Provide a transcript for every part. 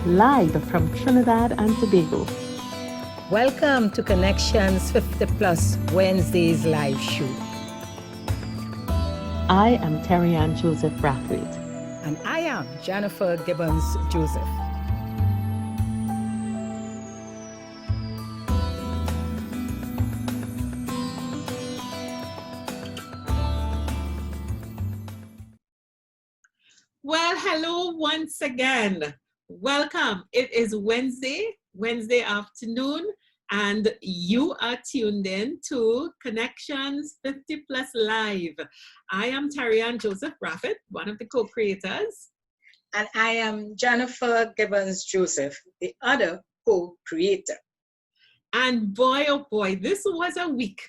live from Trinidad and Tobago. Welcome to Connections 50 Plus Wednesdays live show. I am Terry Ann Joseph Brathwaite. And I am Jennifer Gibbons Joseph. Well, hello once again. Welcome. It is Wednesday afternoon, and you are tuned in to Connections 50 Plus Live. I am Terry Ann Joseph Brathwaite, one of the co-creators. And I am Jennifer Gibbons Joseph, the other co-creator. And boy, oh boy, this was a week.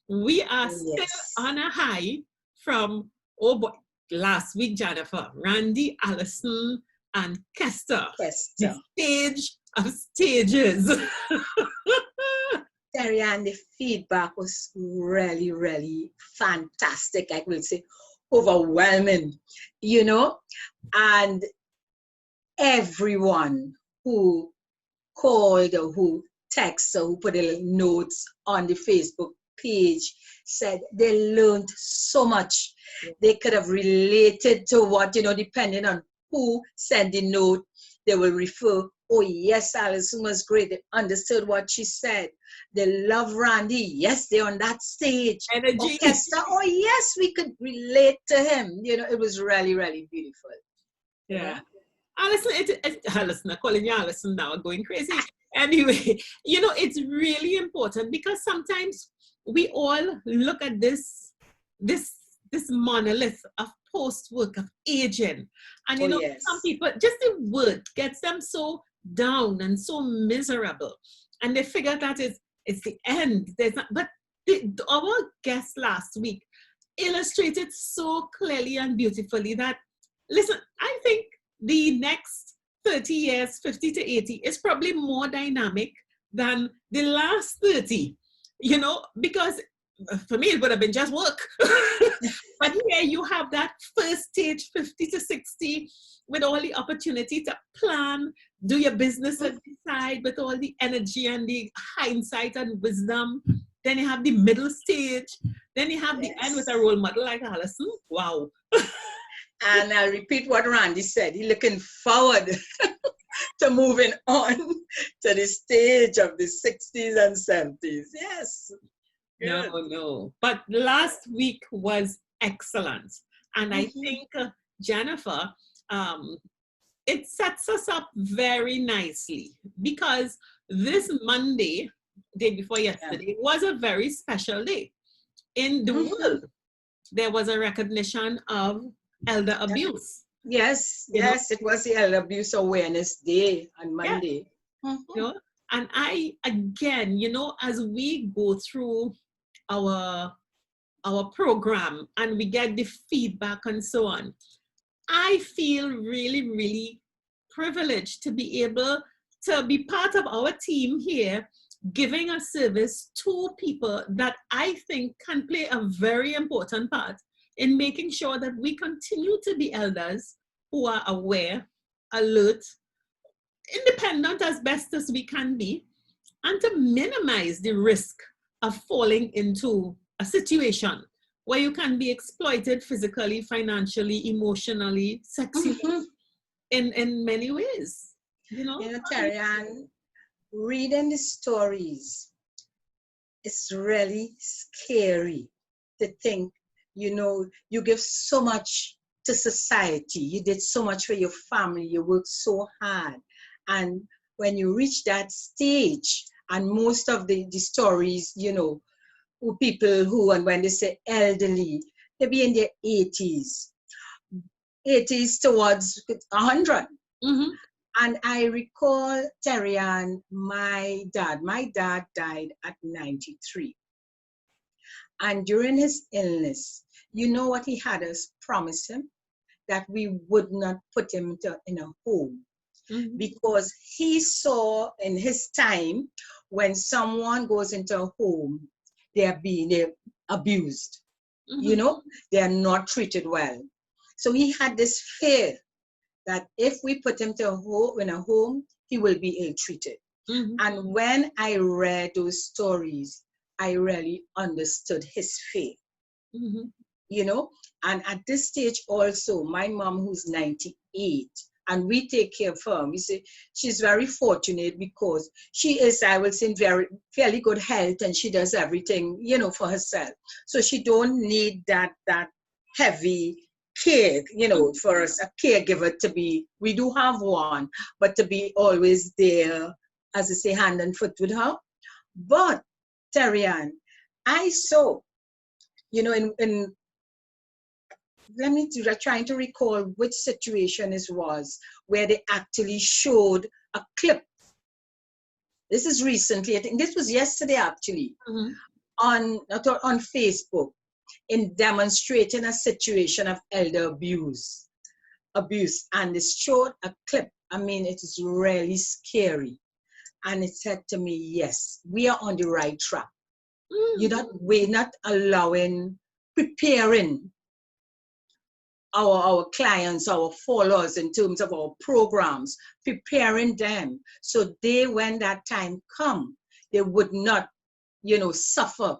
We are still on a high from, oh boy, last week, Jennifer, Randy, Allison, and Kester. The stage of stages. Terry, and the feedback was really, really fantastic. I will say overwhelming, you know, and everyone who called or who texted or who put a little notes on the Facebook page said they learned so much. They could have related to what, you know, depending on who sent the note, they will refer, oh yes, Alison was great. They understood what she said. They love Randy. Yes, they're on that stage. Energy. Orchestra. Oh yes, we could relate to him. You know, it was really, really beautiful. Yeah. Alison, Alison, I'm calling you Alison now, going crazy. Anyway, you know, it's really important because sometimes we all look at this monolith of post-work, of aging. And you know, some people, just the word gets them so down and so miserable. And they figure that it's the end. There's not, but our guest last week illustrated so clearly and beautifully that, listen, I think the next 30 years, 50 to 80, is probably more dynamic than the last 30, you know, because for me, it would have been just work. But here you have that first stage, 50 to 60, with all the opportunity to plan, do your business at the side with all the energy and the hindsight and wisdom. Then you have the middle stage. Then you have the end with a role model like Alison. Wow. And I'll repeat what Randy said. He's looking forward to moving on to the stage of the 60s and 70s. Yes. No. But last week was excellent. And I think, Jennifer, it sets us up very nicely because this Monday, day before yesterday, was a very special day. In the world, there was a recognition of elder abuse. Yes, it was the Elder Abuse Awareness Day on Monday. You know? And I, again, you know, as we go through our program and we get the feedback and so on, I feel really, really privileged to be able to be part of our team here, giving a service to people that I think can play a very important part in making sure that we continue to be elders who are aware, alert, independent as best as we can be, and to minimize the risk of falling into a situation where you can be exploited physically, financially, emotionally, sexually, in many ways. You know, Terry Ann, reading the stories, it's really scary to think, you know, you give so much to society. You did so much for your family. You worked so hard. And when you reach that stage, and most of the stories, you know, people who, and when they say elderly, they be in their 80s towards 100. And I recall, Terry Ann, my dad died at 93. And during his illness, you know what he had us promise him? That we would not put him in a home. Because he saw in his time, when someone goes into a home, they're abused. You know, they are not treated well. So he had this fear that if we put him in a home, he will be ill-treated. And when I read those stories, I really understood his faith. You know, and at this stage also, my mom, who's 98, and we take care of her. We say she's very fortunate because she is, I will say, in fairly good health, and she does everything, you know, for herself. So she don't need that heavy care, you know, for us, a caregiver to be. We do have one, but to be always there, as I say, hand and foot with her. But Terry-Ann, I saw, you know, in let me trying to recall which situation it was where they actually showed a clip. This is recently, I think this was yesterday actually, on Facebook, in demonstrating a situation of elder abuse, and they showed a clip. I mean, it is really scary. And it said to me, yes, we are on the right track. We're not allowing, preparing our clients, our followers in terms of our programs, preparing them so they, when that time comes, they would not, you know, suffer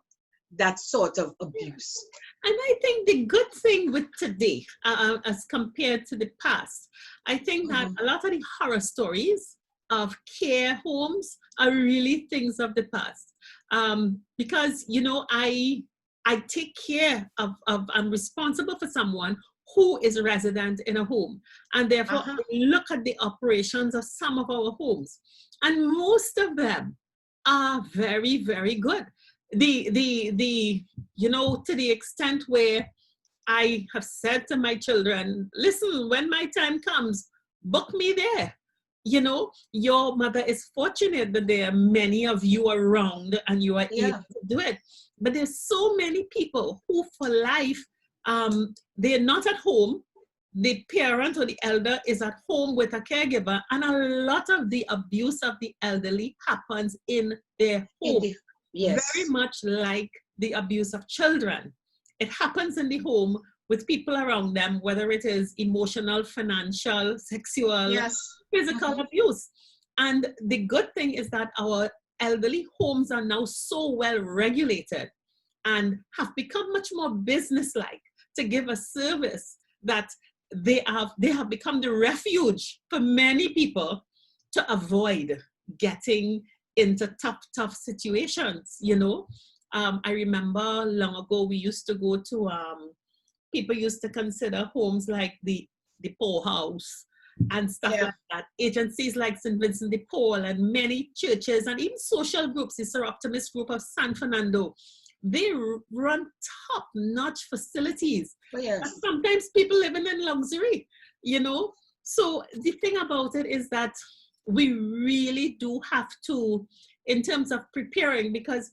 that sort of abuse. And I think the good thing with today, as compared to the past, I think that a lot of the horror stories of care homes are really things of the past. Because, you know, I take care of, I'm responsible for someone who is a resident in a home. And therefore, we look at the operations of some of our homes. And most of them are very, very good. You know, to the extent where I have said to my children, listen, when my time comes, book me there. You know, your mother is fortunate that there are many of you around and you are able to do it. But there's so many people who for life, they're not at home. The parent or the elder is at home with a caregiver, and a lot of the abuse of the elderly happens in their home. Very much like the abuse of children. It happens in the home with people around them, whether it is emotional, financial, sexual, physical abuse. And the good thing is that our elderly homes are now so well regulated and have become much more businesslike to give a service that they have become the refuge for many people to avoid getting into tough situations, you know. I remember long ago we used to go to, people used to consider homes like the poorhouse and stuff like that. Agencies like St. Vincent de Paul and many churches and even social groups, the Sir Optimist group of San Fernando, they run top-notch facilities. And sometimes people living in luxury, you know. So the thing about it is that we really do have to, in terms of preparing, because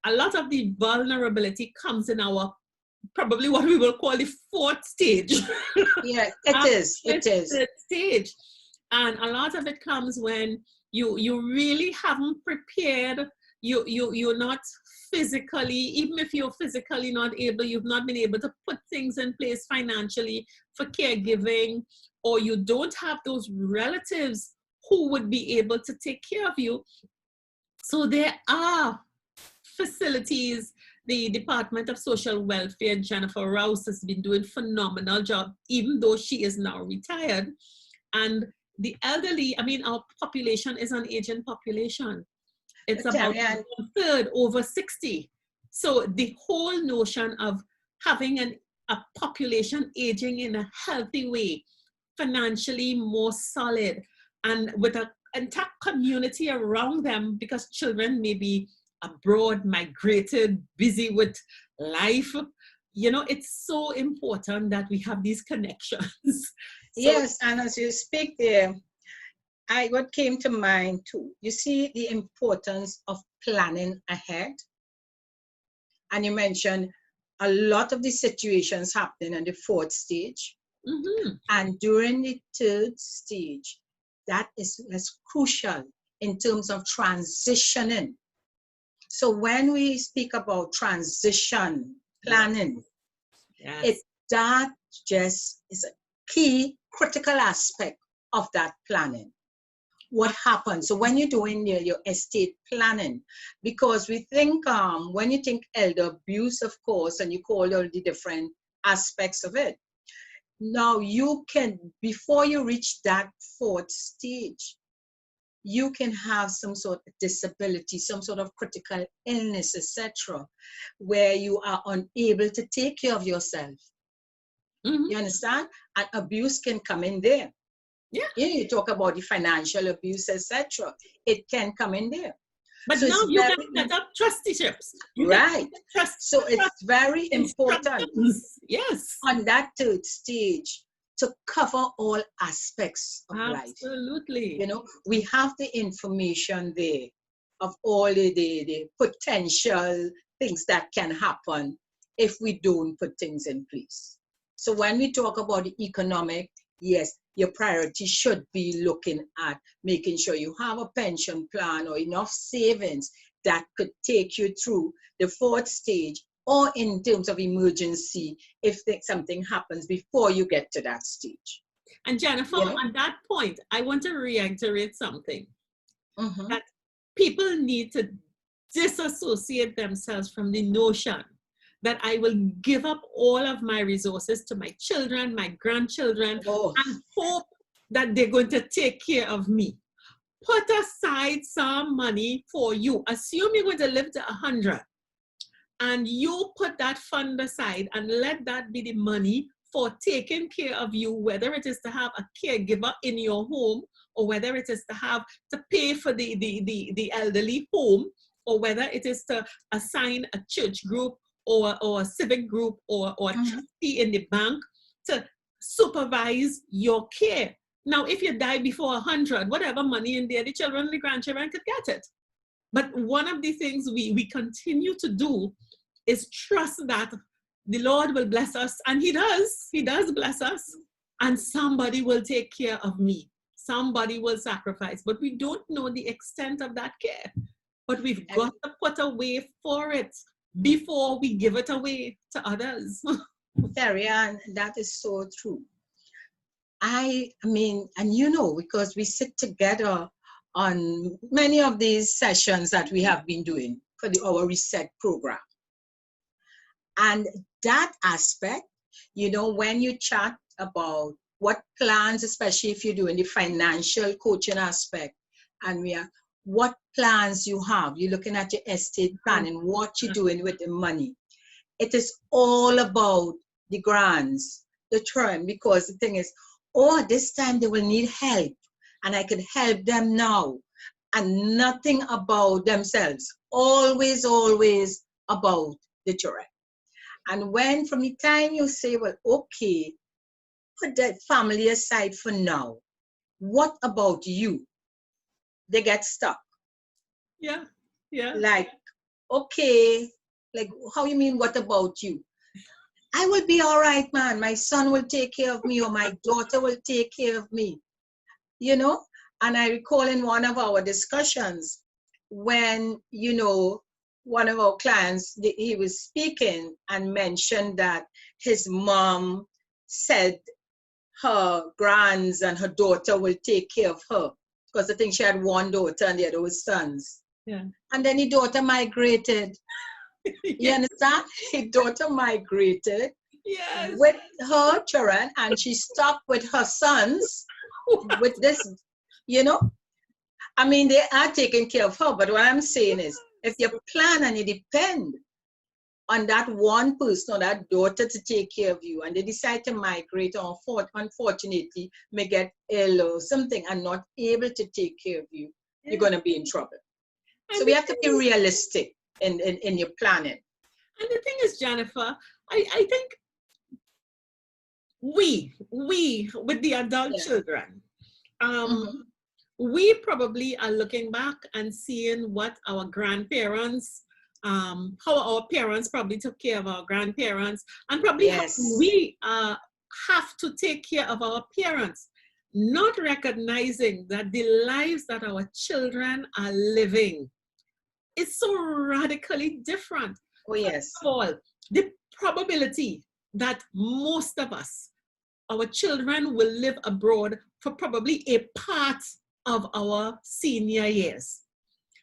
a lot of the vulnerability comes in our, probably what we will call the fourth stage. Yeah, it is. Third stage. And a lot of it comes when you really haven't prepared, you're not physically, even if you're physically not able, you've not been able to put things in place financially for caregiving, or you don't have those relatives who would be able to take care of you. So there are facilities. The Department of Social Welfare, Jennifer Rouse, has been doing a phenomenal job, even though she is now retired. And the elderly, I mean, our population is an aging population. It's about 1/3 over 60. So the whole notion of having a population aging in a healthy way, financially more solid, and with an intact community around them, because children may be abroad, migrated, busy with life. You know, it's so important that we have these connections. Yes, and as you speak there, what came to mind too, you see the importance of planning ahead. And you mentioned a lot of the situations happening in the fourth stage. And during the third stage, that is crucial in terms of transitioning. So when we speak about transition planning, that just is a key critical aspect of that planning. What happens? So when you're doing your estate planning, because we think, when you think elder abuse, of course, and you call all the different aspects of it, now you can, before you reach that fourth stage, you can have some sort of disability, some sort of critical illness, etc., where you are unable to take care of yourself. You understand? And abuse can come in there. Yeah. You talk about the financial abuse, etc. It can come in there. But so now you can set up trusteeships. Right. So it's very important, yes, on that third stage, to cover all aspects of life. Absolutely. You know, we have the information there of all the potential things that can happen if we don't put things in place. So when we talk about the economic, yes, your priority should be looking at making sure you have a pension plan or enough savings that could take you through the fourth stage, or in terms of emergency, if something happens before you get to that stage. And Jennifer, on that point, I want to reiterate something. That people need to disassociate themselves from the notion that I will give up all of my resources to my children, my grandchildren, and hope that they're going to take care of me. Put aside some money for you. Assume you're going to live to 100. And you put that fund aside and let that be the money for taking care of you, whether it is to have a caregiver in your home, or whether it is to pay for the elderly home, or whether it is to assign a church group or a civic group or a trustee in the bank to supervise your care. Now, if you die before 100, whatever money in there, the children and the grandchildren could get it. But one of the things we continue to do is trust that the Lord will bless us, and He does bless us, and somebody will take care of me. Somebody will sacrifice, but we don't know the extent of that care. But we've got to put away for it before we give it away to others. Terry, and that is so true. I mean, and you know, because we sit together on many of these sessions that we have been doing for our Reset program. And that aspect, you know, when you chat about what plans, especially if you're doing the financial coaching aspect, and what plans you have, you're looking at your estate plan and what you're doing with the money. It is all about the grants, the term, because the thing is, this time they will need help, and I can help them now, and nothing about themselves. Always, always about the children. And when, from the time you say, well, okay, put that family aside for now, what about you? They get stuck. Yeah. Like, okay, like, how you mean, what about you? I will be all right, man. My son will take care of me, or my daughter will take care of me, you know? And I recall in one of our discussions when, you know, one of our clients, he was speaking and mentioned that his mom said her grands and her daughter will take care of her, because I think she had one daughter and the other was sons. Yeah. And then the daughter migrated. You understand? His daughter migrated with her children, and she stuck with her sons with this, you know. I mean, they are taking care of her, but what I'm saying is, if you plan and you depend on that one person or that daughter to take care of you, and they decide to migrate, or unfortunately may get ill or something and not able to take care of you, you're going to be in trouble. So we have to be realistic in your planning. And the thing is, Jennifer, I think we with the adult children, we probably are looking back and seeing what our grandparents, how our parents probably took care of our grandparents, and probably how we have to take care of our parents, not recognizing that the lives that our children are living is so radically different. Oh, yes. First of all, the probability that most of us, our children, will live abroad for probably a part of our senior years,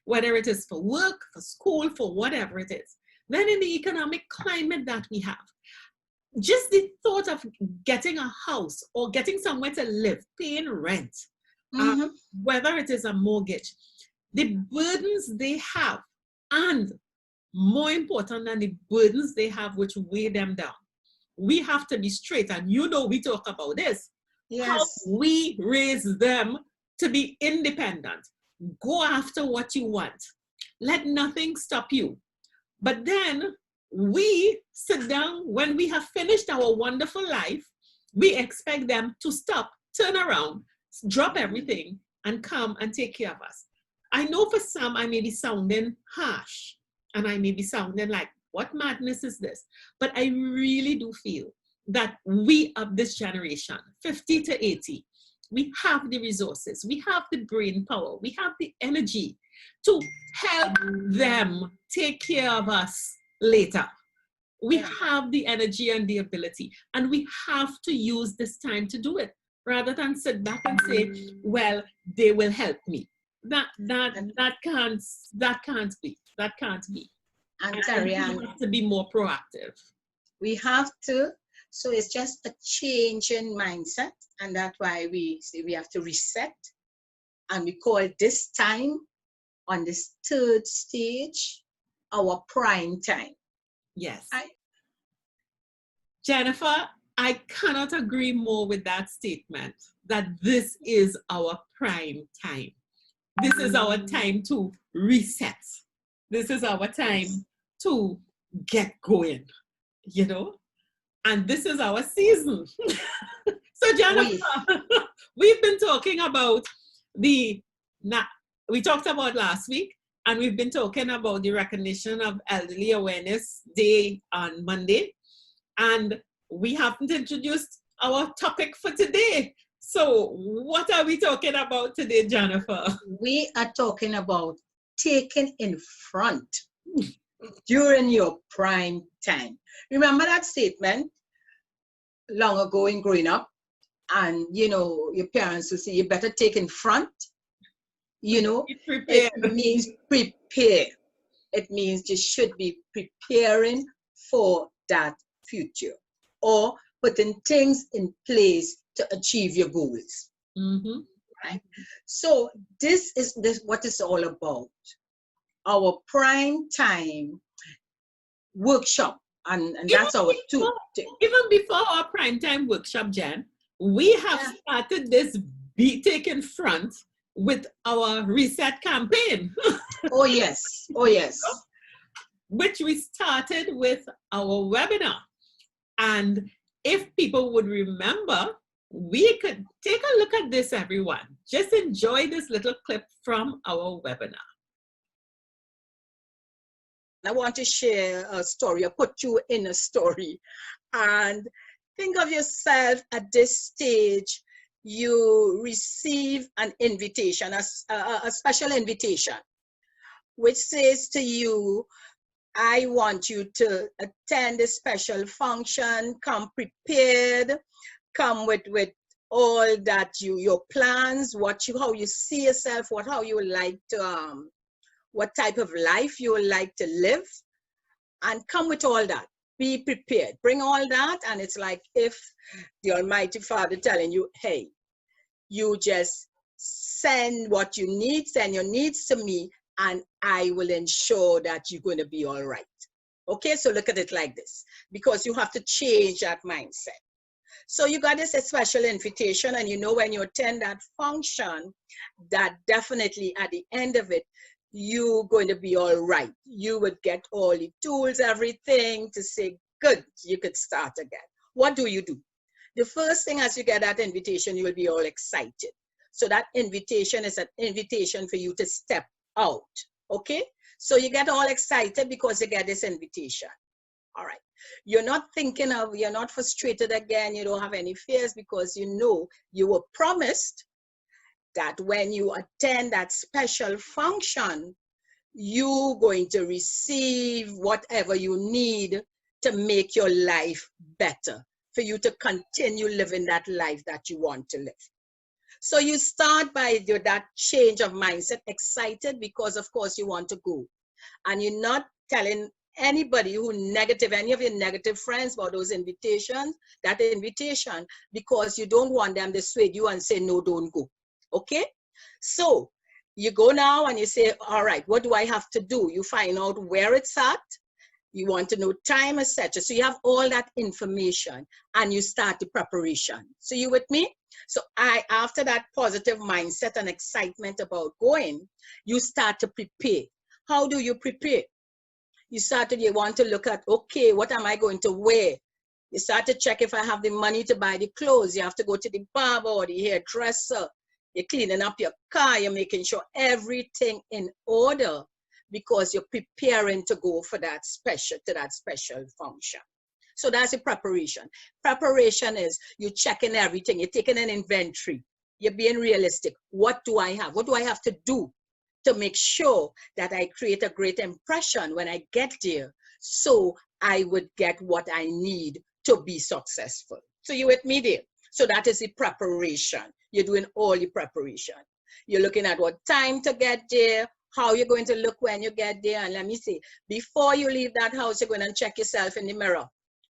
whether it is for work, for school, for whatever it is. Then in the economic climate that we have, just the thought of getting a house or getting somewhere to live, paying rent, whether it is a mortgage, the burdens they have, and more important than the burdens they have which weigh them down, we have to be straight. And you know, we talk about this. Yes. How we raise them to be independent. Go after what you want. Let nothing stop you. But then we sit down when we have finished our wonderful life. We expect them to stop, turn around, drop everything, and come and take care of us. I know for some I may be sounding harsh, and I may be sounding like, what madness is this? But I really do feel that we of this generation, 50 to 80, we have the resources, we have the brain power, we have the energy to help them take care of us later. We have the energy and the ability, and we have to use this time to do it, rather than sit back and say, well, they will help me. That can't be. And Terry, we have to be more proactive. We have to. So it's just a change in mindset, and that's why we say we have to reset. And we call this time, on this third stage, our prime time. Yes. Jennifer, I cannot agree more with that statement, that this is our prime time. This is our time to reset. This is our time to get going, you know? And this is our season. So Jennifer, we've been talking about we talked about last week, and we've been talking about the recognition of Elderly Awareness Day on Monday. And we haven't introduced our topic for today. So what are we talking about today, Jennifer? We are talking about taking in front during your prime time. Remember that statement long ago in growing up? And, you know, your parents will say, you better take in front. You know, it means prepare. It means you should be preparing for that future, or putting things in place to achieve your goals. Right? So this is what it's all about. Our prime time workshop, and that's our two. Even before our prime time workshop, Jen, we have started this Take Front with our reset campaign. Oh yes, oh yes. Which we started with our webinar. And if people would remember, we could take a look at this, everyone. Just enjoy this little clip from our webinar. I want to share a story, or put you in a story. And think of yourself at this stage. You receive an invitation, a special invitation, which says to you, I want you to attend a special function, come prepared, come with all that your plans, how you see yourself, how you would like to, what type of life you would like to live, and come with all that. Be prepared, bring all that, and it's like if the Almighty Father telling you, hey, you just send what you need, send your needs to me, and I will ensure that you're going to be all right. Okay, so look at it like this, because you have to change that mindset. So you got this special invitation, and you know when you attend that function, that definitely at the end of it, you're going to be all right. You would get all the tools, everything to say, good, you could start again. What do? The first thing, as you get that invitation, you will be all excited. So that invitation is an invitation for you to step out, okay? So you get all excited because you get this invitation. All right. You're not frustrated again. You don't have any fears, because you know you were promised that when you attend that special function, you're going to receive whatever you need to make your life better, for you to continue living that life that you want to live. So you start by that change of mindset, excited because of course you want to go. And you're not telling anybody any of your negative friends about those invitations, that invitation, because you don't want them to dissuade you and say, no, don't go. Okay? So you go now and you say, all right, what do I have to do? You find out where it's at. You want to know time, etc. So you have all that information and you start the preparation. So you with me? So after that positive mindset and excitement about going, you start to prepare. How do you prepare? You want to look at, okay, what am I going to wear? You start to check if I have the money to buy the clothes. You have to go to the barber or the hairdresser. You're cleaning up your car. You're making sure everything in order because you're preparing to go for that special function. So that's the preparation. Preparation is you checking everything. You're taking an inventory. You're being realistic. What do I have? What do I have to do to make sure that I create a great impression when I get there, so I would get what I need to be successful? So you with me there? So that is the preparation. You're doing all the preparation. You're looking at what time to get there, how you're going to look when you get there. And let me say, before you leave that house, you're going to check yourself in the mirror.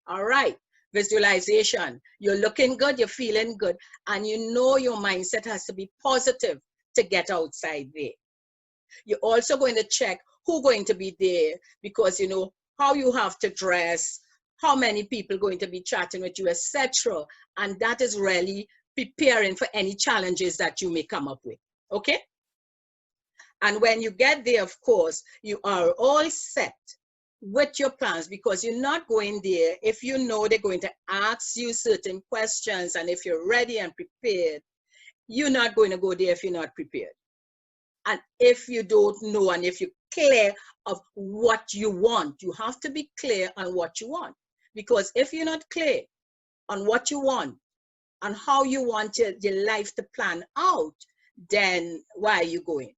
All right. Visualization. You're looking good, you're feeling good, and you know your mindset has to be positive to get outside there. You're also going to check who's going to be there, because you know how you have to dress, how many people going to be chatting with you, etc. And that is really preparing for any challenges that you may come up with. Okay? And when you get there, of course, you are all set with your plans, because you're not going there if you know they're going to ask you certain questions, and if you're ready and prepared, you're not going to go there if you're not prepared. And if you don't know, and if you're clear of what you want, you have to be clear on what you want. Because if you're not clear on what you want and how you want your life to plan out, then why are you going?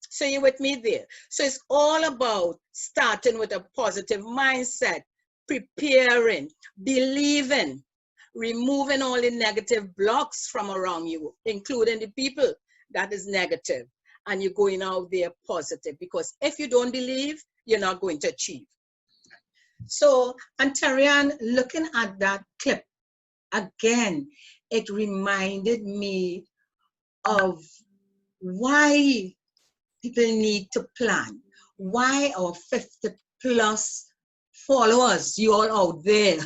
So you're with me there. So it's all about starting with a positive mindset, preparing, believing, removing all the negative blocks from around you, including the people that is negative. And you're going out there positive, because if you don't believe, you're not going to achieve. So, Antarian, looking at that clip, again, it reminded me of why people need to plan, why our 50+ followers, you all out there,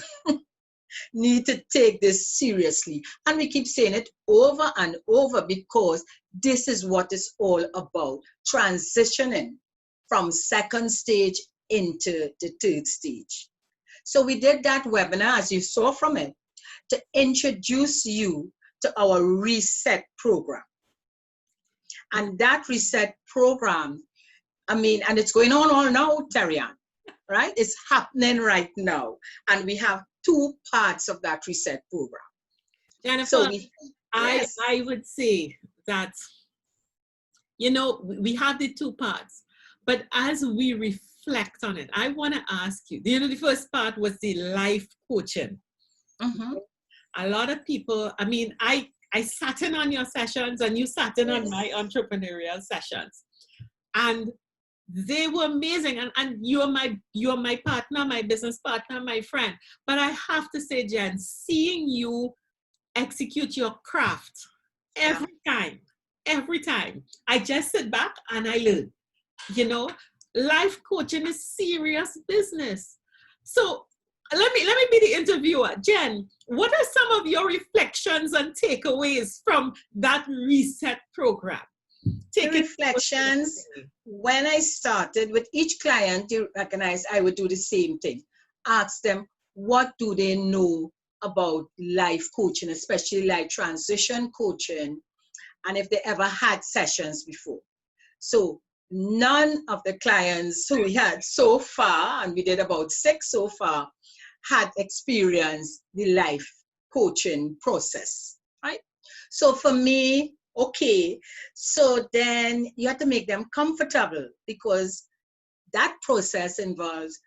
need to take this seriously. And we keep saying it over and over, because this is what it's all about, transitioning from second stage into the third stage. So we did that webinar, as you saw from it, to introduce you to our reset program. And that reset program, I mean, and it's going on all now, Terrian, right? It's happening right now. And we have 2 parts of that reset program. Jennifer, so I would say that, you know, we have the 2 parts, but as we reflect on it, I want to ask you, you know, the first part was the life coaching. Mm-hmm. A lot of people, I mean, I sat in on your sessions, and you sat in on my entrepreneurial sessions, and they were amazing. And you're my partner, my business partner, my friend. But I have to say, Jen, seeing you execute your craft every time, I just sit back and I learn. You know, life coaching is serious business. So let me be the interviewer. Jen, what are some of your reflections and takeaways from that reset program? The reflections, when I started with each client, you recognize I would do the same thing. Ask them, what do they know about life coaching, especially like transition coaching, and if they ever had sessions before. So none of the clients who we had so far, and we did about 6 so far, had experienced the life coaching process, right? So for me, okay, so then you have to make them comfortable, because that process involves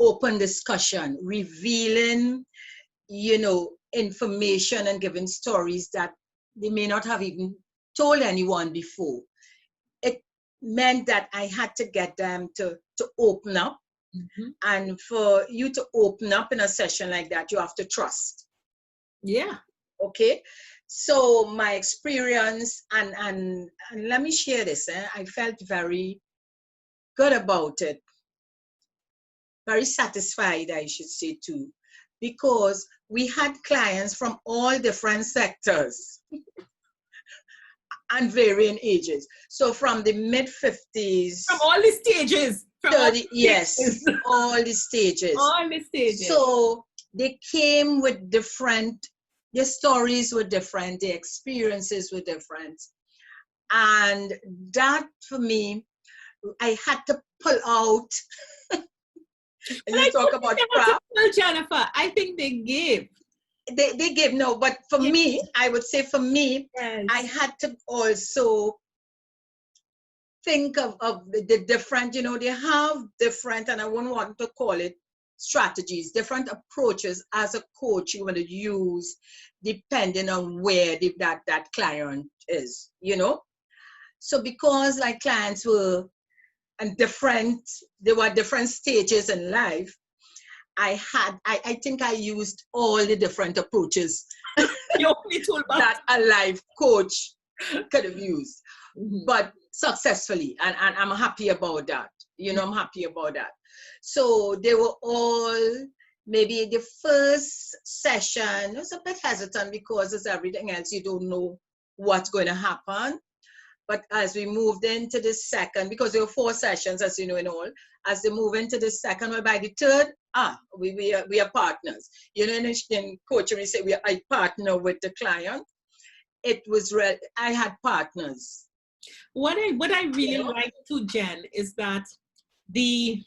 open discussion, revealing, you know, information and giving stories that they may not have even told anyone before. It meant that I had to get them to open up. Mm-hmm. And for you to open up in a session like that, you have to trust. Yeah. Okay. So my experience, and let me share this. I felt very good about it. Very satisfied, I should say too, because we had clients from all different sectors and varying ages. So from the mid-50s. From all the stages. 30, yes, all the stages. All the stages. So they came with different, their stories were different, their experiences were different. And that for me, I had to pull out. And you talk about craft. Jennifer, I think they gave. They gave, no, but for me, I would say for me, yes. I had to also think of the different, you know, they have different, and I wouldn't want to call it strategies, different approaches as a coach you want to use depending on where that client is, you know. So because like clients were and there were different stages in life, I think I used all the different approaches that a life coach could have used, but successfully, and I'm happy about that. You know, I'm happy about that. So they were all, maybe the first session was a bit hesitant because as everything else, you don't know what's going to happen. But as we moved into the second, because there were 4 sessions, as you know, in all, as they move into the second, well, by the third, we are partners. You know, in coaching, we say we are a partner with the client. It was real. I had partners. What I really like too, Jen, is that the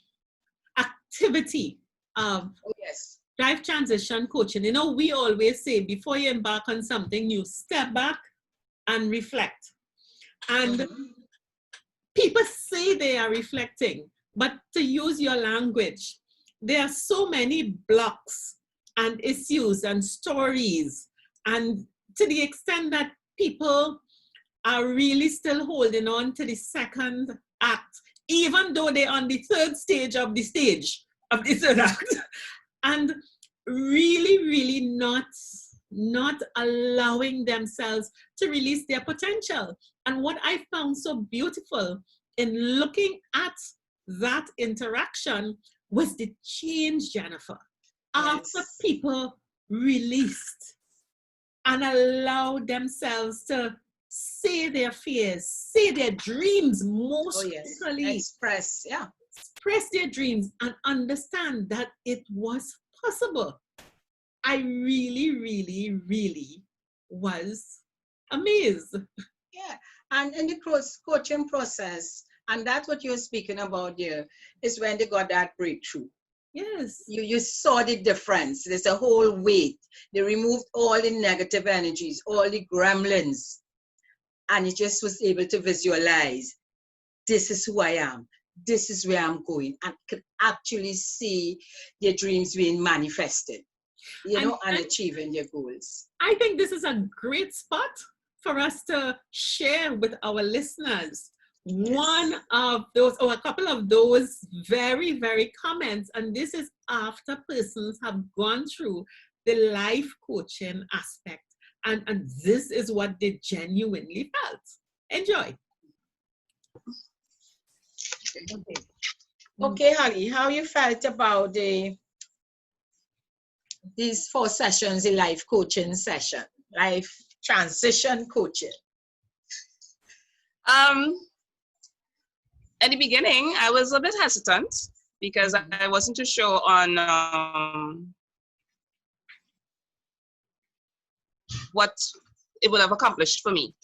activity of life transition coaching. You know, we always say before you embark on something, you step back and reflect. And people say they are reflecting, but to use your language, there are so many blocks and issues and stories, and to the extent that people are really still holding on to the second act, even though they're on the third stage of the third act, and really not allowing themselves to release their potential. And what I found so beautiful in looking at that interaction was the change, Jennifer, after people released and allowed themselves to say their fears, say their dreams, most critically. Express their dreams and understand that it was possible. I really was amazed. Yeah, and in the coaching process, and that's what you're speaking about there, is when they got that breakthrough. Yes. You saw the difference. There's a whole weight. They removed all the negative energies, all the gremlins, and it just was able to visualize, this is who I am. This is where I'm going, and could actually see their dreams being manifested, you know, and achieving their goals. I think this is a great spot for us to share with our listeners one of those, or a couple of those very comments, and this is after persons have gone through the life coaching aspect, and this is what they genuinely felt. Enjoy. Okay, Holly, how you felt about these 4 sessions, the life coaching session, life transition coaching? At the beginning, I was a bit hesitant because I wasn't too sure on what it would have accomplished for me.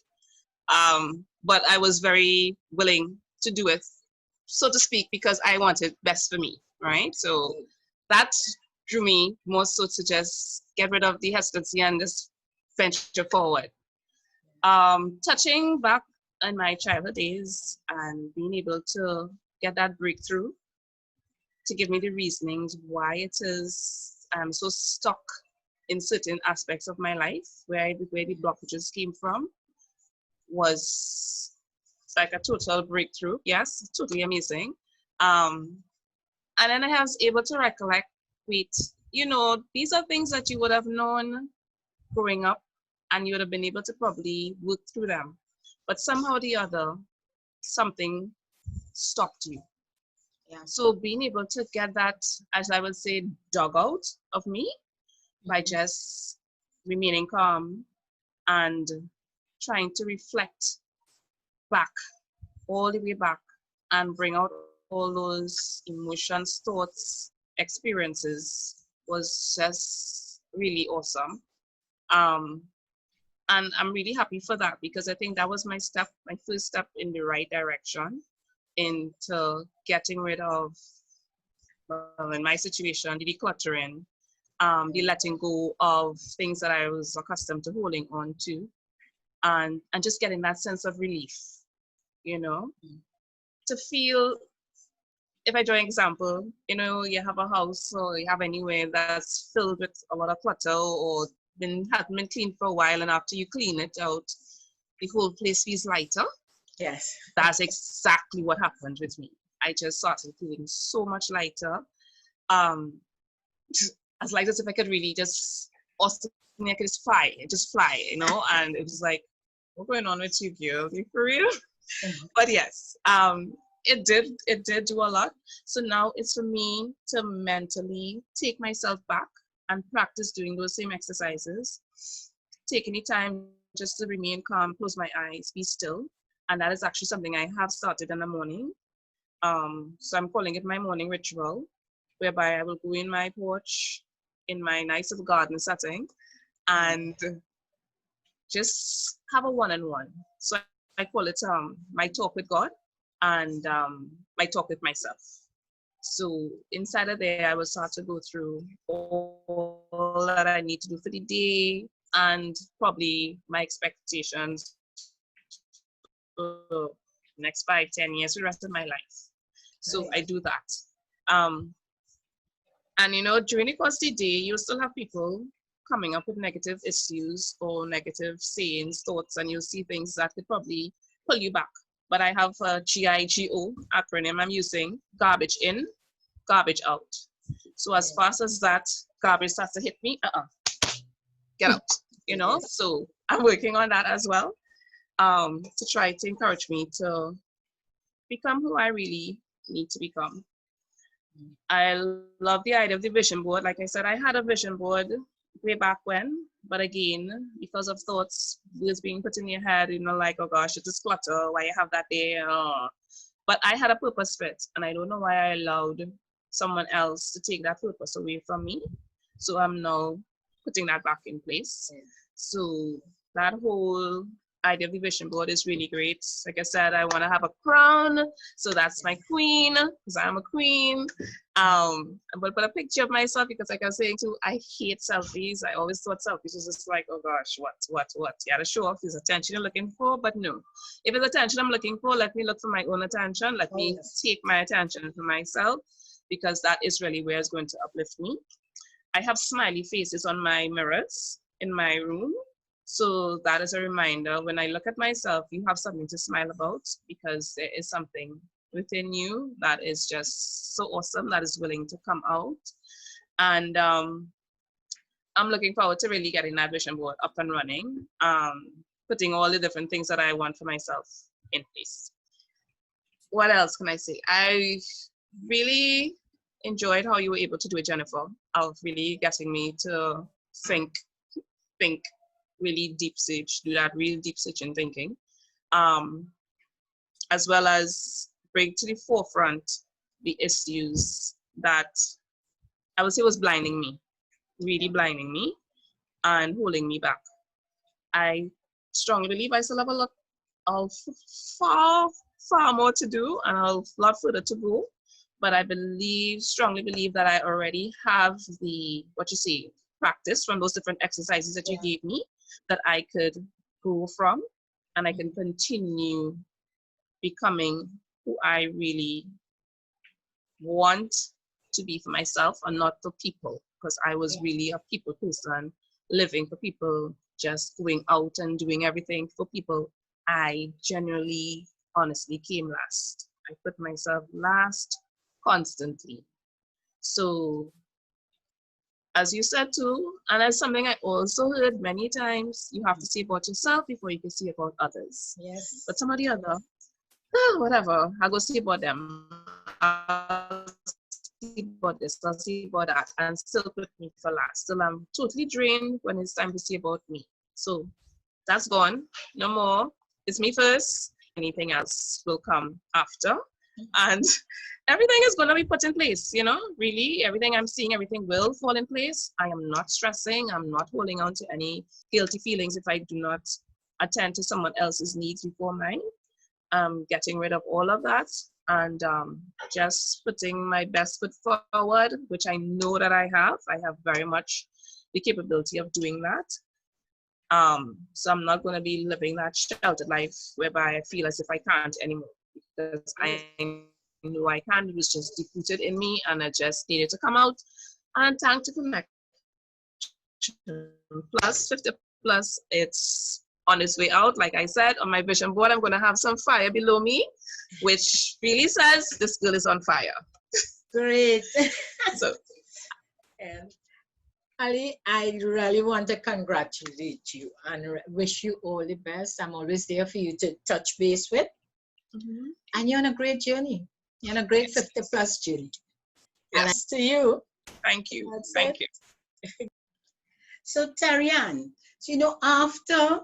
But I was very willing to do it, so to speak, because I wanted best for me, right? So that drew me more so to just get rid of the hesitancy and just venture forward. Touching back in my childhood days and being able to get that breakthrough to give me the reasonings why it is I'm so stuck in certain aspects of my life where the blockages came from was like a total breakthrough. Yes, totally amazing. And then I was able to recollect, wait, you know, these are things that you would have known growing up and you would have been able to probably work through them. But somehow or the other, something stopped you. Yeah. So being able to get that, as I would say, dug out of me by just remaining calm and trying to reflect back, all the way back, and bring out all those emotions, thoughts, experiences was just really awesome. And I'm really happy for that because I think that was my first step in the right direction into getting rid of, well, in my situation, the decluttering, the letting go of things that I was accustomed to holding on to, and just getting that sense of relief, you know, to feel, if I draw an example, you know, you have a house or you have anywhere that's filled with a lot of clutter or hasn't been cleaned for a while, and after you clean it out, the whole place feels lighter. Yes. That's exactly what happened with me. I just started feeling so much lighter. As light as if I could really just, I could just fly, you know, and it was like, what's going on with you, girl? You for real? But yes, it did do a lot. So now it's for me to mentally take myself back and practice doing those same exercises, take any time just to remain calm, close my eyes, be still. And that is actually something I have started in the morning. So I'm calling it my morning ritual, whereby I will go in my porch, in my nice little garden setting, and just have a one-on-one. So I call it my talk with God and my talk with myself. So inside of there, I will start to go through all that I need to do for the day and probably my expectations for the next 5-10 years, the rest of my life. So I do that. And you know, during the course of the day, you'll still have people coming up with negative issues or negative sayings, thoughts, and you'll see things that could probably pull you back. But I have a GIGO acronym I'm using: garbage in, garbage out. So as fast as that garbage starts to hit me, get out, you know? So I'm working on that as well, to try to encourage me to become who I really need to become. I love the idea of the vision board. Like I said, I had a vision board way back when, but again, because of thoughts was being put in your head, you know, like, oh gosh, it's clutter, why you have that there? But I had a purpose fit, and I don't know why I allowed someone else to take that purpose away from me. So I'm now putting that back in place. So that whole idea of the vision board is really great. Like I said, I want to have a crown, so that's my queen, because I'm a queen. I'm going to put a picture of myself because, like I was saying too, I hate selfies. I always thought selfies was just like, oh gosh, what? You gotta show off this attention you're looking for, but no. If it's attention I'm looking for, let me look for my own attention. Let me take my attention for myself, because that is really where it's going to uplift me. I have smiley faces on my mirrors in my room. So that is a reminder, when I look at myself, you have something to smile about, because there is something within you that is just so awesome, that is willing to come out. And I'm looking forward to really getting that vision board up and running, putting all the different things that I want for myself in place. What else can I say? I really enjoyed how you were able to do it, Jennifer, of really getting me to think really deep search, do that real deep searching thinking, as well as bring to the forefront the issues that I would say was blinding me, really blinding me and holding me back. I strongly believe I still have a lot of far more to do and a lot further to go, but I strongly believe that I already have the, practice from those different exercises that you gave me, that I could grow from, and I can continue becoming who I really want to be for myself and not for people, because I was really a people person, living for people, just going out and doing everything for people. I generally, honestly came last. I put myself last constantly. So, as you said too, and that's something I also heard many times, you have to see about yourself before you can see about others. Yes. But some of the other, whatever, I'll go see about them. I'll see about this, I'll see about that, and still put me for last. Still, I'm totally drained when it's time to see about me. So that's gone. No more. It's me first. Anything else will come after. And everything is going to be put in place, you know, really. Everything I'm seeing, everything will fall in place. I am not stressing. I'm not holding on to any guilty feelings if I do not attend to someone else's needs before mine. I'm getting rid of all of that and just putting my best foot forward, which I know that I have. I have very much the capability of doing that. So I'm not going to be living that sheltered life whereby I feel as if I can't anymore, because I knew I can. It was just deep rooted in me, and I just needed to come out. And thanks to Connect Plus 50 Plus, it's on its way out. Like I said, on my vision board, I'm going to have some fire below me, which really says this girl is on fire. Great. So, Ali, I really want to congratulate you and wish you all the best. I'm always there for you to touch base with. And you're on a great journey. You're on a great 50 plus journey. yes. And to you. Thank you. That's Thank it. you. So Terry-Ann, so you know, after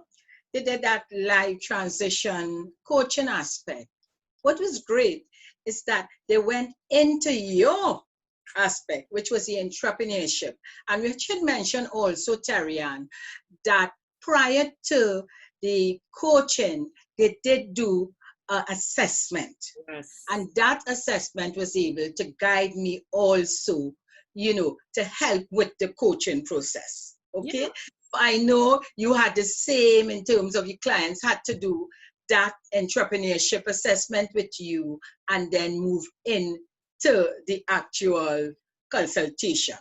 they did that live transition coaching aspect, what was great is that they went into your aspect, which was the entrepreneurship. And we should mention also, Terry-Ann, that prior to the coaching, they did do an assessment. Yes. And that assessment was able to guide me also, you know, to help with the coaching process. Okay. Yeah. I know you had the same in terms of your clients had to do that entrepreneurship assessment with you and then move in to the actual consultation.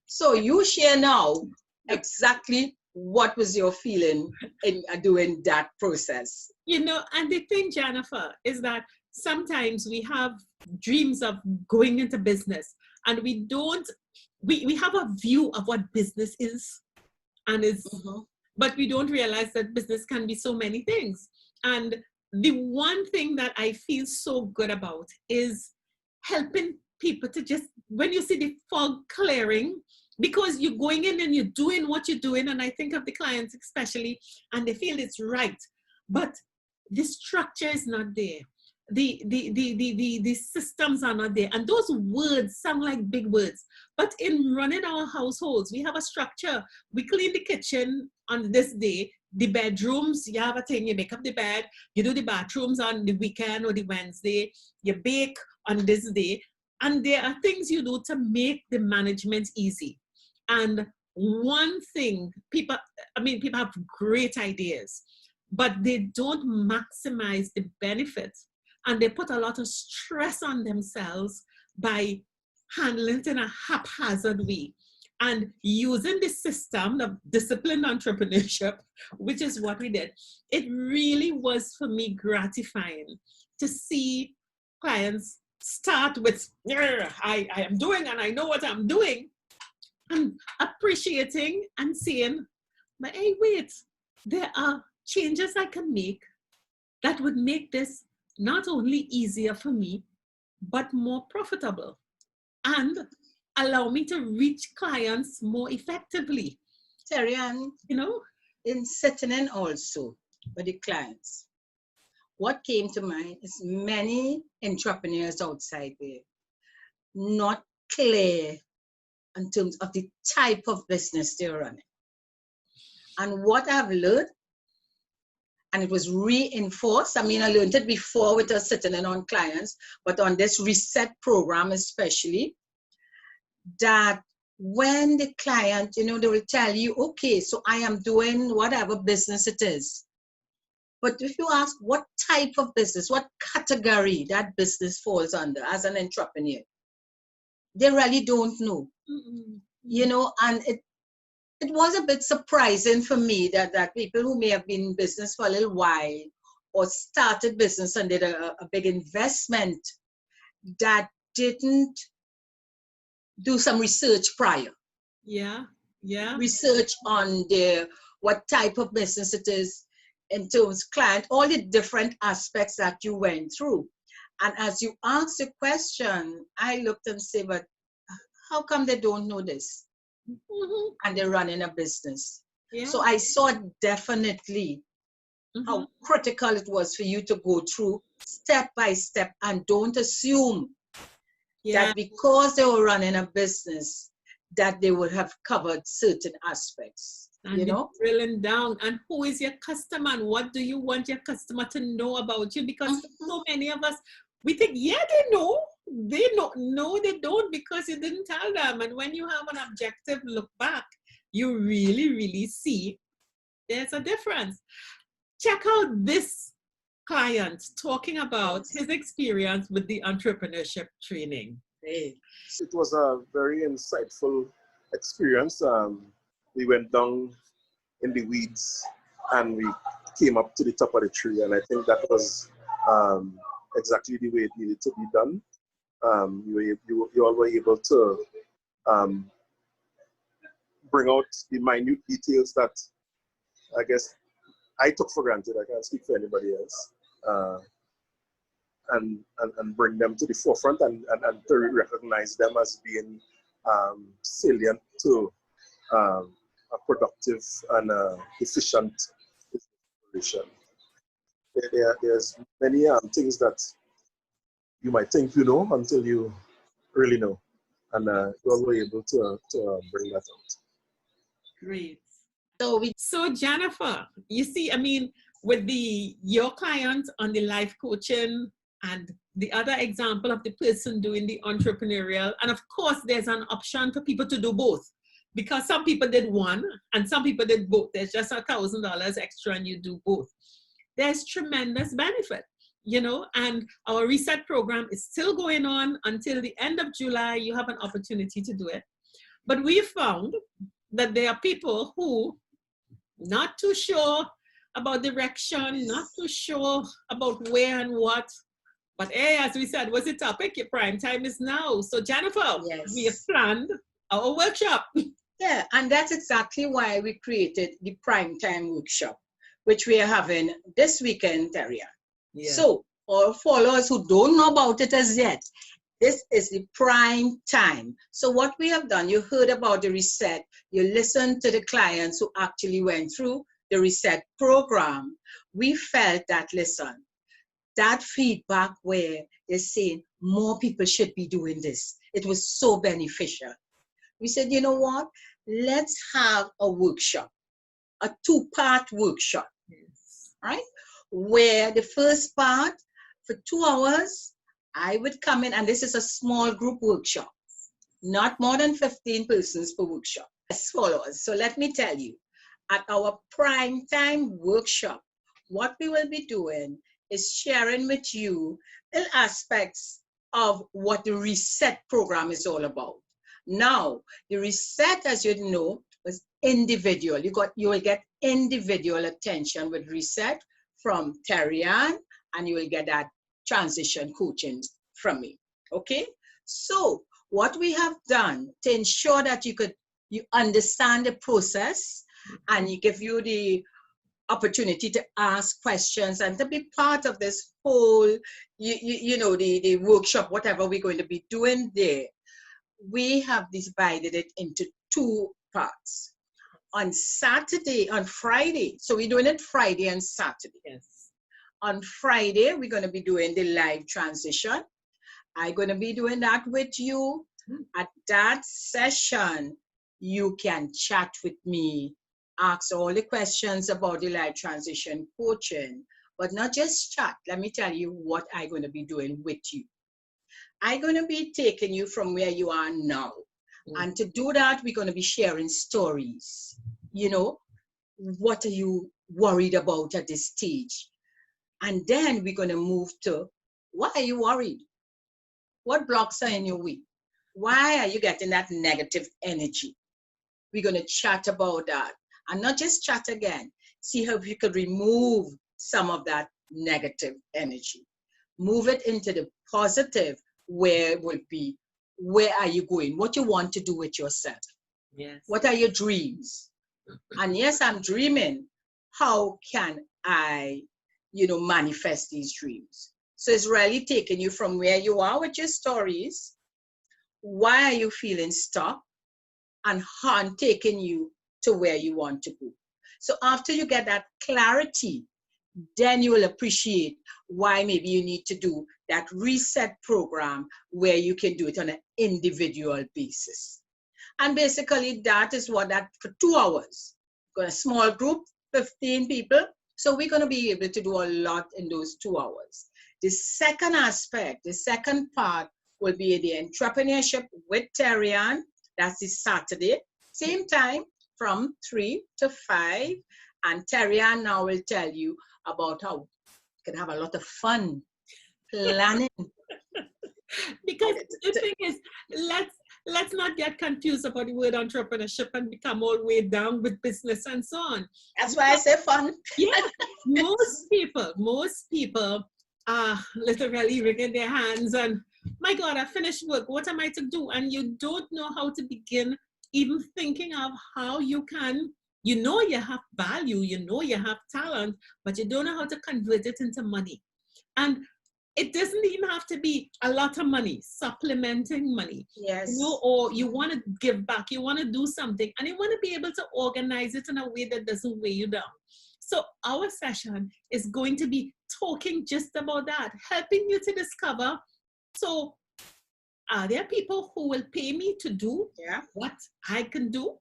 So you share now exactly what was your feeling in doing that process. You know, and the thing, Jennifer, is that sometimes we have dreams of going into business and we don't, we have a view of what business is and is, but we don't realize that business can be so many things. And the one thing that I feel so good about is helping people to just, when you see the fog clearing, because you're going in and you're doing what you're doing, and I think of the clients especially, and they feel it's right, but the structure is not there. The systems are not there. And those words sound like big words. But in running our households, we have a structure. We clean the kitchen on this day. The bedrooms, you have a thing, you make up the bed. You do the bathrooms on the weekend or the Wednesday. You bake on this day. And there are things you do to make the management easy. And one thing, people have great ideas, but they don't maximize the benefits. And they put a lot of stress on themselves by handling it in a haphazard way. And using the system of disciplined entrepreneurship, which is what we did, it really was for me gratifying to see clients start with, I am doing and I know what I'm doing, and appreciating and saying, but hey, wait, there are changes I can make that would make this not only easier for me, but more profitable and allow me to reach clients more effectively. Terry-Ann, you know, in sitting in also with the clients, what came to mind is many entrepreneurs outside there not clear in terms of the type of business they're running. And what I've learned, and it was reinforced, I mean, I learned it before with us sitting in on clients, but on this reset program especially, that when the client, you know, they will tell you, okay, so I am doing whatever business it is. But if you ask what type of business, what category that business falls under as an entrepreneur, they really don't know. you know, and it was a bit surprising for me that people who may have been in business for a little while or started business and did a big investment that didn't do some research prior. Yeah, yeah. Research on what type of business it is in terms of client, all the different aspects that you went through. And as you asked the question, I looked and said, but how come they don't know this? Mm-hmm. And they're running a business. Yeah. So I saw definitely how critical it was for you to go through step by step and don't assume that because they were running a business that they would have covered certain aspects. And you know, drilling down, and who is your customer and what do you want your customer to know about you? Because so many of us, we think, yeah, they know. They know. No, they don't, because you didn't tell them. And when you have an objective look back, you really, really see there's a difference. Check out this client talking about his experience with the entrepreneurship training. It was a very insightful experience. We went down in the weeds and we came up to the top of the tree, and I think that was exactly the way it needed to be done. You all were able to bring out the minute details that I guess I took for granted. I can't speak for anybody else. And bring them to the forefront and to recognize them as being salient to a productive and efficient operation. There's many things that you might think you know until you really know, and you were able to bring that out. Great. So Jennifer, you see, I mean, with your client on the life coaching and the other example of the person doing the entrepreneurial, and of course there's an option for people to do both, because some people did one and some people did both. There's just $1,000 extra and you do both. There's tremendous benefit, you know, and our reset program is still going on until the end of July. You have an opportunity to do it. But we found that there are people who not too sure about direction, not too sure about where and what. But hey, as we said, what's the topic? Your prime time is now. So Jennifer, we have planned our workshop. Yeah, and that's exactly why we created the prime time workshop, which we are having this weekend, Terria. Yeah. So, our followers who don't know about it as yet, this is the prime time. So what we have done, you heard about the reset, you listened to the clients who actually went through the reset program. We felt that, listen, that feedback where they're saying more people should be doing this, it was so beneficial. We said, you know what, let's have a workshop, a 2-part workshop, right? Where the first part, for 2 hours, I would come in, and this is a small group workshop, not more than 15 persons per workshop. As follows. So let me tell you, at our prime time workshop, what we will be doing is sharing with you the aspects of what the reset program is all about. Now, the reset, as you know, was individual. You will get individual attention with reset from Terry-Ann, and you will get that transition coaching from me. Okay? So what we have done to ensure that you understand the process, and you give you the opportunity to ask questions and to be part of this whole, you know, the workshop, whatever we're going to be doing there, we have divided it into 2 parts. On Friday, so we're doing it Friday and Saturday. Yes. On Friday, we're going to be doing the live transition. I'm going to be doing that with you. At that session, you can chat with me, ask all the questions about the live transition coaching, but not just chat. Let me tell you what I'm going to be doing with you. I'm going to be taking you from where you are now. And to do that, we're going to be sharing stories. You know, what are you worried about at this stage? And then we're going to move to, why are you worried? What blocks are in your way? Why are you getting that negative energy? We're going to chat about that. And not just chat again. See how you could remove some of that negative energy. Move it into the positive, where it would be, where are you going? What you want to do with yourself? Yes. What are your dreams? And yes, I'm dreaming. How can I, manifest these dreams? So it's really taking you from where you are with your stories. Why are you feeling stuck? And how I'm taking you to where you want to go. So after you get that clarity, then you will appreciate why maybe you need to do that reset program where you can do it on an individual basis. And basically that is what that for 2 hours. Got a small group, 15 people. So we're going to be able to do a lot in those 2 hours. The second aspect, the second part will be the entrepreneurship with Terrian. That's this Saturday, same time from 3 to 5. And Terrian now will tell you about how you can have a lot of fun planning. Because the thing is, let's not get confused about the word entrepreneurship and become all way down with business and so on. That's why I say fun. Yeah, most people are literally wringing their hands and, my God, I finished work. What am I to do? And you don't know how to begin even thinking of how you can, you have value, you have talent, but you don't know how to convert it into money. And it doesn't even have to be a lot of money, supplementing money. Yes. Or you want to give back, you want to do something, and you want to be able to organize it in a way that doesn't weigh you down. So our session is going to be talking just about that, helping you to discover, so are there people who will pay me to do what I can do?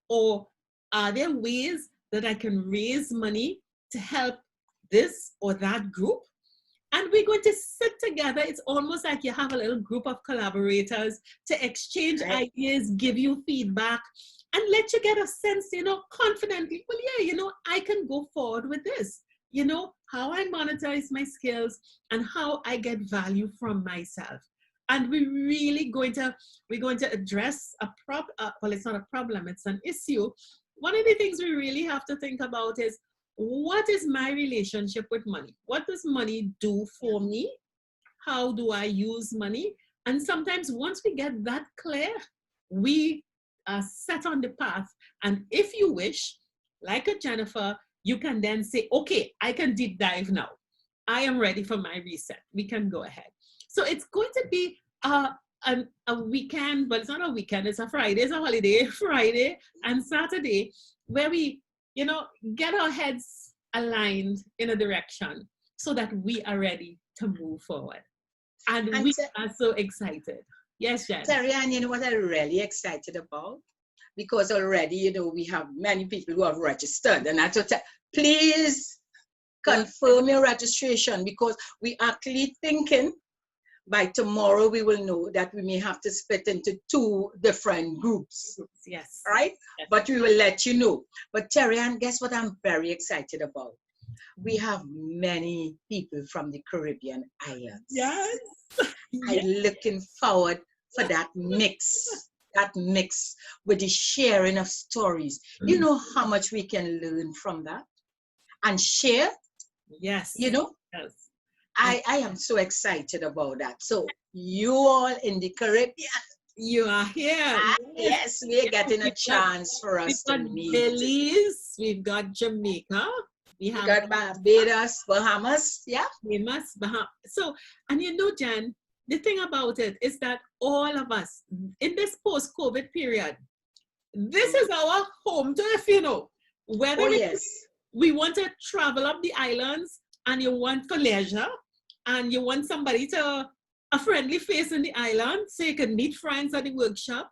Or are there ways that I can raise money to help this or that group? And we're going to sit together. It's almost like you have a little group of collaborators to exchange ideas, give you feedback, and let you get a sense, confidently, well, yeah, I can go forward with this. How I monetize my skills and how I get value from myself. And we're going to address well, it's not a problem, it's an issue. One of the things we really have to think about is, what is my relationship with money? What does money do for me? How do I use money? And sometimes once we get that clear, we are set on the path. And if you wish, like a Jennifer, you can then say, okay, I can deep dive now. I am ready for my reset. We can go ahead. So it's going to be a weekend, but it's not a weekend, it's a Friday, it's a holiday, Friday and Saturday, where we, get our heads aligned in a direction so that we are ready to move forward. And we are so excited. Yes, Jen. Terrian, you know what I'm really excited about? Because already, we have many people who have registered. And I thought, please confirm your registration, because we actually thinking by tomorrow we will know that we may have to split into 2 different groups. Yes. Right? Yes. But we will let you know. But Terrian, guess what I'm very excited about? We have many people from the Caribbean islands. Yes. I'm looking forward for that mix with the sharing of stories. You know how much we can learn from that and share? Yes. Yes. I am so excited about that. So you all in the Caribbean, you are here. Yes, we're getting a chance for us to meet. Belize, we've got Jamaica. We got Barbados, Bahamas, Bahamas. So, and Jen, the thing about it is that all of us in this post-COVID period, this is our home turf, whether we want to travel up the islands and you want for leisure and you want somebody a friendly face in the island so you can meet friends at the workshop,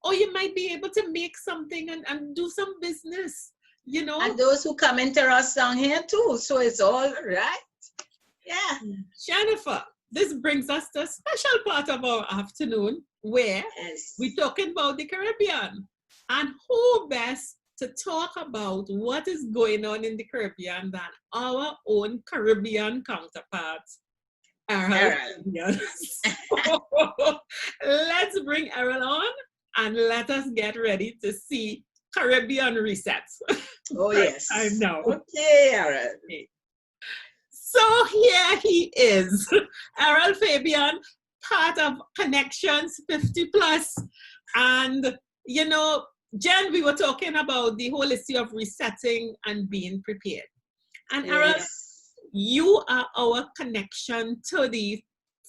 or you might be able to make something and do some business. And those who come into us down here too. So it's all right. Yeah. Jennifer, this brings us to a special part of our afternoon where we're talking about the Caribbean. And who best to talk about what is going on in the Caribbean than our own Caribbean counterparts, Errol. So, let's bring Errol on and let us get ready to see Caribbean resets. Oh, yes. I know. Okay, Errol. So here he is, Errol Fabian, part of Connections 50 Plus. And, you know, Jen, we were talking about the whole issue of resetting and being prepared. And Errol, you are our connection to the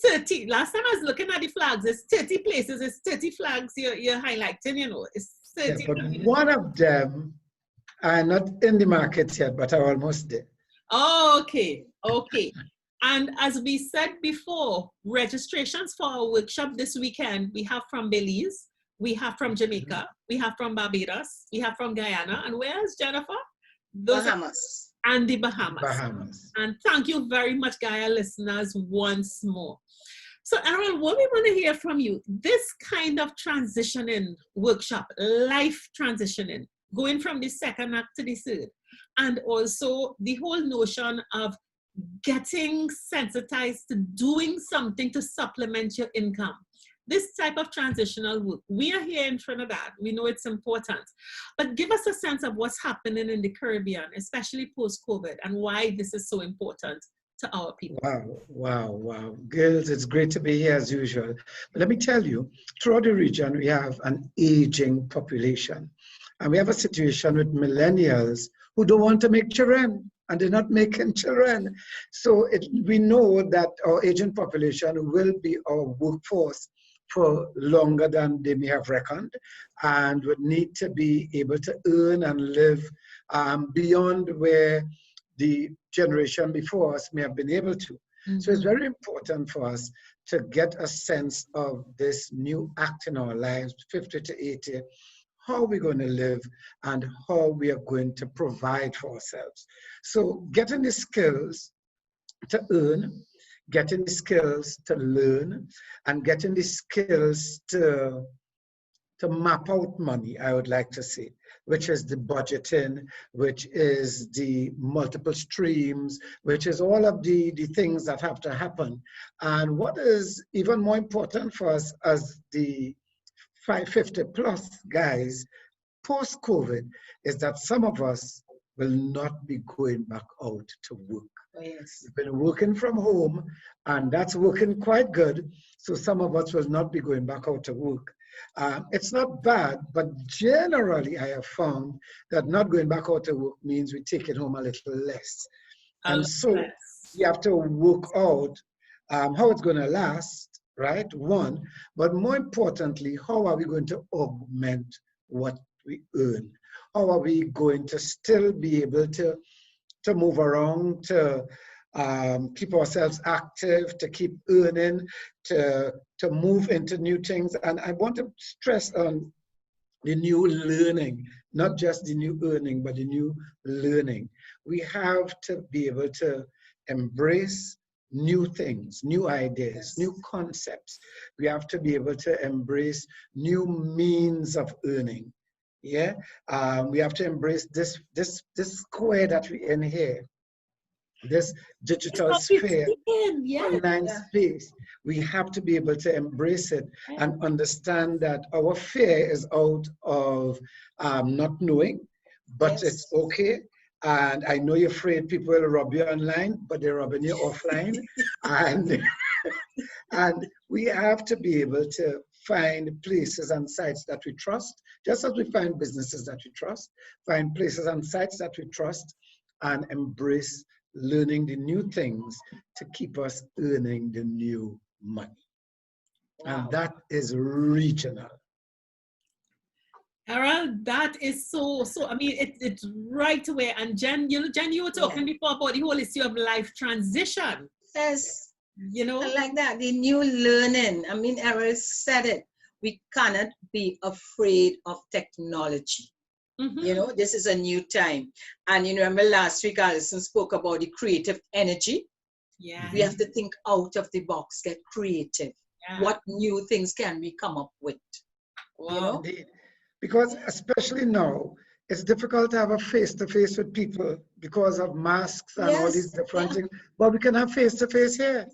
30. Last time I was looking at the flags, it's 30 places, it's 30 flags you're highlighting, you know. It's 30. Yeah, but one of them are not in the market yet, but are almost there. Okay, okay. And as we said before, registrations for our workshop this weekend, we have from Belize, we have from Jamaica, we have from Barbados, we have from Guyana, and where's Jennifer? Bahamas. And the Bahamas. Bahamas. And thank you very much, Gaia listeners, once more. So, Errol, what we want to hear from you, this kind of transitioning workshop, life transitioning, going from the second act to the third, and also the whole notion of getting sensitized to doing something to supplement your income. This type of transitional work, we are here in Trinidad, we know it's important, but give us a sense of what's happening in the Caribbean, especially post-COVID, and why this is so important to our people. Wow. Girls, it's great to be here as usual. But let me tell you, throughout the region, we have an aging population. And we have a situation with millennials who don't want to make children, and they're not making children. So we know that our aging population will be our workforce for longer than they may have reckoned, and would need to be able to earn and live beyond where the generation before us may have been able to. So it's very important for us to get a sense of this new act in our lives, 50 to 80, how we're going to live and how we are going to provide for ourselves. So getting the skills to earn, getting the skills to learn, and getting the skills to map out money, I would like to say, which is the budgeting, which is the multiple streams, which is all of the things that have to happen. And what is even more important for us as the 550 plus guys, post-COVID, is that some of us will not be going back out to work. Yes. We've been working from home, and that's working quite good. So some of us will not be going back out to work. It's not bad, but generally I have found that not going back out to work means we take it home a little less. And so you have to work out how it's going to last, right? One, but more importantly, how are we going to augment what we earn? How are we going to still be able to move around, to keep ourselves active, to keep earning, to move into new things? And I want to stress on the new learning, not just the new earning, but the new learning. We have to be able to embrace new things, new ideas, new concepts. We have to be able to embrace new means of earning. Yeah, we have to embrace this square that we're in here, this digital sphere, online space. We have to be able to embrace it and understand that our fear is out of not knowing, but it's okay. And I know you're afraid people will rob you online, but they're robbing you offline. And we have to be able to find places and sites that we trust, just as we find businesses that we trust, find places and sites that we trust, and embrace learning the new things to keep us earning the new money. Wow. And that is regional. Errol, that is so, I mean, it's right away. And Jen, you were talking before about the whole issue of life transition. Yes. You know? I like that, the new learning. I mean, Errol said it. We cannot be afraid of technology. You know, this is a new time. And you remember last week, Alison spoke about the creative energy. Yeah. We have to think out of the box, get creative. Yeah. What new things can we come up with? Wow. You know? Indeed. Because especially now, it's difficult to have a face-to-face with people because of masks and all these different things. But we can have face-to-face here.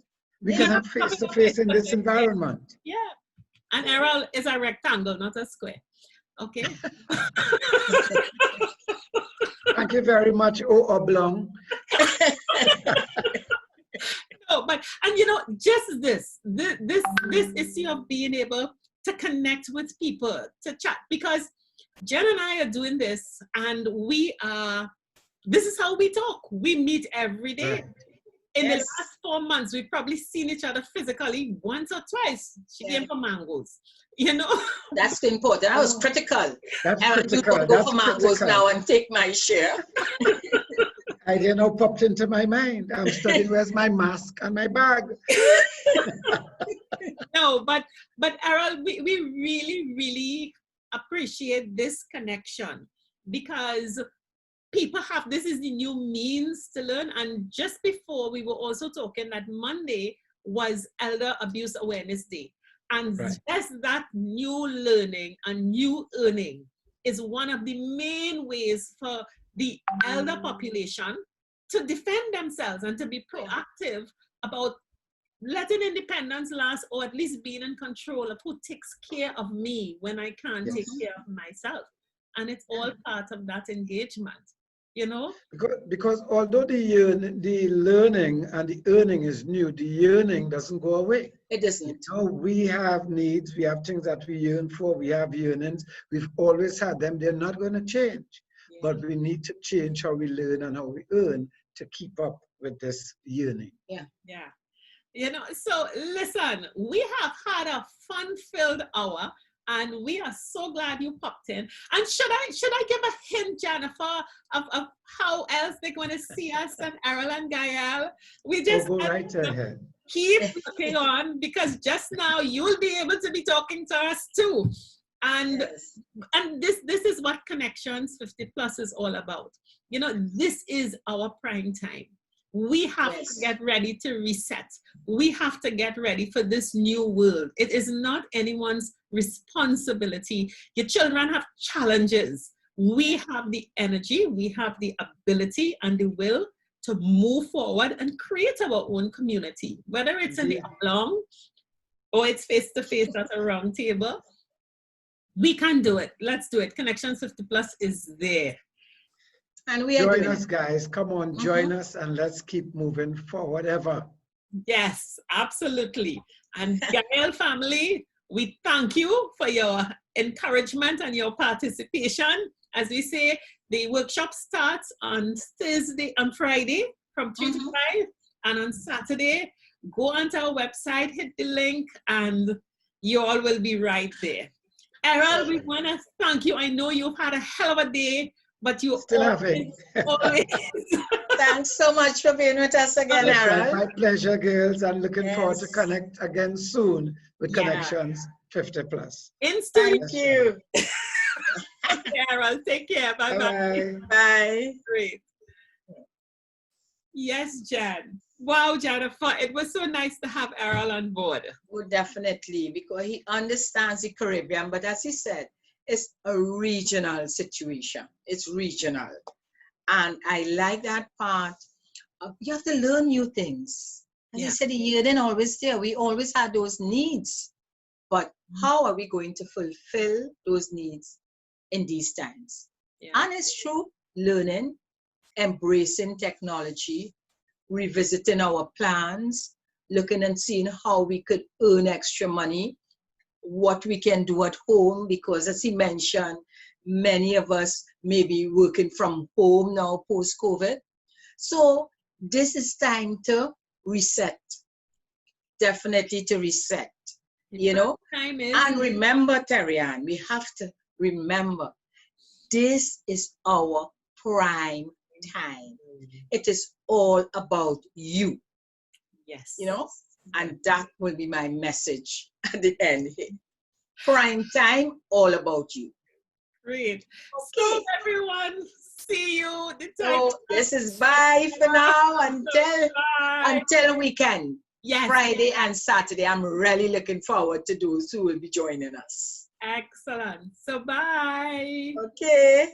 We can have face-to-face in this environment. Yeah. And Errol is a rectangle, not a square. Okay. Thank you very much, O Oblong. No, but, and you know, just this issue of being able to connect with people, to chat, because Jen and I are doing this, and this is how we talk. We meet every day. Right. In the last 4 months, we've probably seen each other physically once or twice. She came for mangoes, you know. That's important. That was critical. That's I critical. would go for mangoes now and take my share. I didn't know popped into my mind. I'm studying where's my mask and my bag. No, but Errol, we really, really appreciate this connection, because people have, this is the new means to learn. And just before, we were also talking that Monday was Elder Abuse Awareness Day. And just that new learning and new earning is one of the main ways for the elder population to defend themselves and to be proactive about letting independence last, or at least being in control of who takes care of me when I can't take care of myself. And it's all part of that engagement, you know? Because although the learning and the earning is new, the yearning doesn't go away. It doesn't. You know, we have needs, we have things that we yearn for, we have yearnings. We've always had them. They're not going to change. Yeah. But we need to change how we learn and how we earn to keep up with this yearning. Yeah. Yeah. You know, so listen, we have had a fun-filled hour, and we are so glad you popped in. And should I give a hint, Jennifer, of how else they're going to see us and Errol and Gael? We just go right ahead. Keep looking on, because just now you'll be able to be talking to us too. And and this is what Connections 50 Plus is all about. You know, this is our prime time. We have to get ready to reset. We have to get ready for this new world. It is not anyone's responsibility. Your children have challenges. We have the energy, we have the ability and the will to move forward and create our own community, whether it's in the oblong or it's face-to-face at a round table. We can do it. Let's do it. Connections 50 Plus is there. And we are join us, guys. Come on, join us, and let's keep moving forward ever. Yes, absolutely. And Gael family, we thank you for your encouragement and your participation. As we say, the workshop starts on Friday from 3 to 5, and on Saturday, go onto our website, hit the link, and you all will be right there. Errol, we want to thank you. I know you've had a hell of a day, but you still having. Always. Thanks so much for being with us again, Errol. My pleasure, girls. I'm looking forward to connect again soon with Connections 50 Plus. Thank you. Okay, Errol, take care. Bye-bye. Bye. Great. Yes, Jan. Wow, Jennifer, it was so nice to have Errol on board. Oh, definitely, because he understands the Caribbean, but as he said, it's a regional situation. It's regional. And I like that part. You have to learn new things. As you said, the yearning always there. We always had those needs. But how are we going to fulfill those needs in these times? Yeah. And it's true, learning, embracing technology, revisiting our plans, looking and seeing how we could earn extra money, what we can do at home, because as he mentioned, many of us may be working from home now post-COVID. So this is time to reset, definitely to reset, you know. Time is and remember, Terry-Ann, we have to remember, this is our prime time. It is all about you. Yes. You know, and that will be my message at the end here. Prime time, all about you. Great. Okay. So everyone, see you. So this is bye for now until weekend. Yes. Friday and Saturday. I'm really looking forward to those who will be joining us. Excellent. So bye. Okay.